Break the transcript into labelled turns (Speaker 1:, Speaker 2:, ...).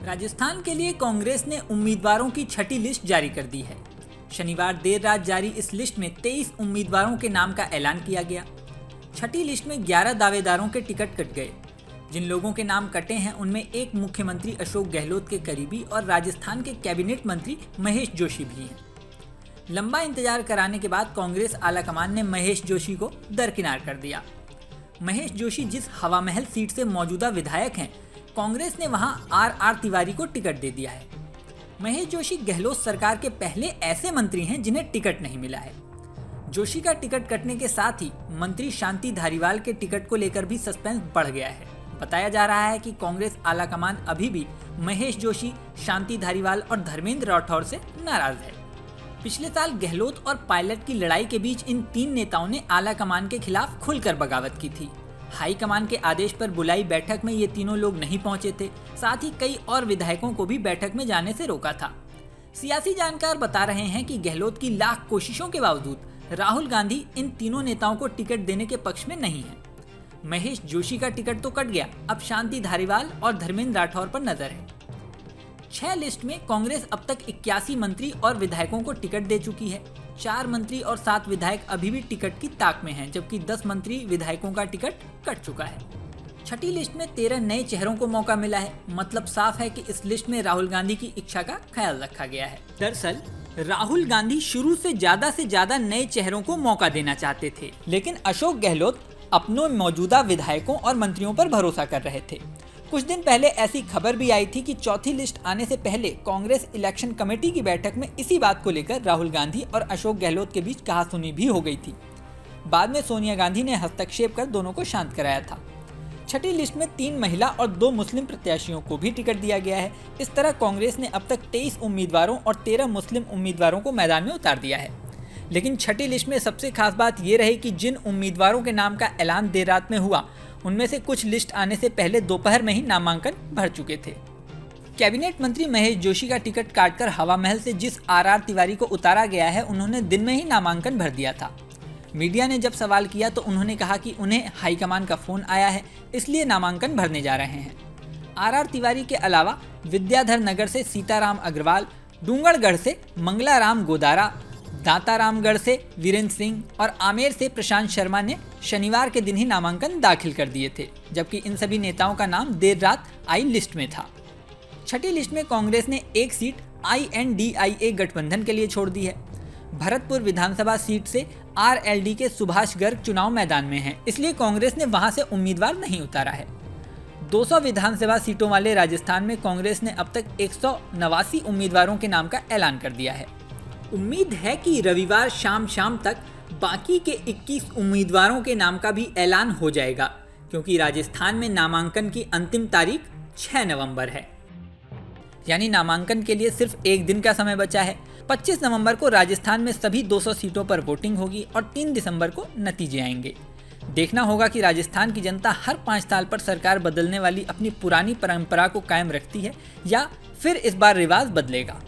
Speaker 1: राजस्थान के लिए कांग्रेस ने उम्मीदवारों की छठी लिस्ट जारी कर दी है। शनिवार देर रात जारी इस लिस्ट में 23 उम्मीदवारों के नाम का ऐलान किया गया। छठी लिस्ट में 11 दावेदारों के टिकट कट गए। जिन लोगों के नाम कटे हैं उनमें एक मुख्यमंत्री अशोक गहलोत के करीबी और राजस्थान के कैबिनेट मंत्री महेश जोशी भी हैं। लंबा इंतजार कराने के बाद कांग्रेस आलाकमान ने महेश जोशी को दरकिनार कर दिया। महेश जोशी जिस हवा महल सीट से मौजूदा विधायक हैं, कांग्रेस ने वहां आर तिवारी को टिकट दे दिया है। महेश जोशी गहलोत सरकार के पहले ऐसे मंत्री हैं जिन्हें टिकट नहीं मिला है। जोशी का टिकट कटने के साथ ही मंत्री शांति धारीवाल के टिकट को लेकर भी सस्पेंस बढ़ गया है। बताया जा रहा है कि कांग्रेस आलाकमान अभी भी महेश जोशी, शांति धारीवाल और धर्मेंद्र राठौर से नाराज है। पिछले साल गहलोत और पायलट की लड़ाई के बीच इन तीन नेताओं ने आलाकमान के खिलाफ खुलकर बगावत की थी। हाईकमान के आदेश पर बुलाई बैठक में ये तीनों लोग नहीं पहुंचे थे। साथ ही कई और विधायकों को भी बैठक में जाने से रोका था। सियासी जानकार बता रहे हैं कि गहलोत की लाख कोशिशों के बावजूद राहुल गांधी इन तीनों नेताओं को टिकट देने के पक्ष में नहीं है। महेश जोशी का टिकट तो कट गया, अब शांति धारीवाल और धर्मेंद्र राठौर पर नजर है। 6 लिस्ट में कांग्रेस अब तक 81 मंत्री और विधायकों को टिकट दे चुकी है। 4 मंत्री और 7 विधायक अभी भी टिकट की ताक में हैं, जबकि 10 मंत्री विधायकों का टिकट कट चुका है। छठी लिस्ट में 13 नए चेहरों को मौका मिला है। मतलब साफ है कि इस लिस्ट में राहुल गांधी की इच्छा का ख्याल रखा गया है। दरअसल राहुल गांधी शुरू से ज्यादा नए चेहरों को मौका देना चाहते थे, लेकिन अशोक गहलोत अपनों मौजूदा विधायकों और मंत्रियों पर भरोसा कर रहे थे। कुछ दिन पहले ऐसी खबर भी आई थी कि चौथी लिस्ट आने से पहले कांग्रेस इलेक्शन कमेटी की बैठक में इसी बात को लेकर राहुल गांधी और अशोक गहलोत के बीच कहासुनी भी हो गई थी। बाद में सोनिया गांधी ने हस्तक्षेप कर दोनों को शांत कराया था। छठी लिस्ट में 3 महिला और 2 मुस्लिम प्रत्याशियों को भी टिकट दिया गया है। इस तरह कांग्रेस ने अब तक 23 उम्मीदवारों और 13 मुस्लिम उम्मीदवारों को मैदान में उतार दिया है। लेकिन छठी लिस्ट में सबसे खास बात ये रही कि जिन उम्मीदवारों के नाम का ऐलान देर रात में हुआ, उनमें से कुछ लिस्ट आने से पहले दोपहर में ही नामांकन भर चुके थे। कैबिनेट मंत्री महेश जोशी का टिकट काटकर हवा महल से जिस आर तिवारी को उतारा गया है, उन्होंने दिन में ही नामांकन भर दिया था। मीडिया ने जब सवाल किया तो उन्होंने कहा कि उन्हें हाईकमान का फोन आया है, इसलिए नामांकन भरने जा रहे हैं। आर तिवारी के अलावा विद्याधर नगर से सीताराम अग्रवाल, डूंगरगढ़ से मंगलाराम गोदारा, दातारामगढ़ से वीरेंद्र सिंह और आमेर से प्रशांत शर्मा ने शनिवार के दिन ही नामांकन दाखिल कर दिए थे, जबकि इन सभी नेताओं का नाम देर रात आई लिस्ट में था। छठी लिस्ट में कांग्रेस ने एक सीट INDIA गठबंधन के लिए छोड़ दी है। भरतपुर विधानसभा सीट से RLD के सुभाष गर्ग चुनाव मैदान में हैं, इसलिए कांग्रेस ने वहां से उम्मीदवार नहीं उतारा है। 200 विधानसभा सीटों वाले राजस्थान में कांग्रेस ने अब तक 189 उम्मीदवारों के नाम का ऐलान कर दिया है। उम्मीद है कि रविवार शाम तक बाकी के 21 उम्मीदवारों के नाम का भी ऐलान हो जाएगा, क्योंकि राजस्थान में नामांकन की अंतिम तारीख 6 नवंबर है। यानी नामांकन के लिए सिर्फ एक दिन का समय बचा है। 25 नवंबर को राजस्थान में सभी 200 सीटों पर वोटिंग होगी और 3 दिसंबर को नतीजे आएंगे। देखना होगा कि राजस्थान की जनता हर 5 साल पर सरकार बदलने वाली अपनी पुरानी परंपरा को कायम रखती है या फिर इस बार रिवाज बदलेगा।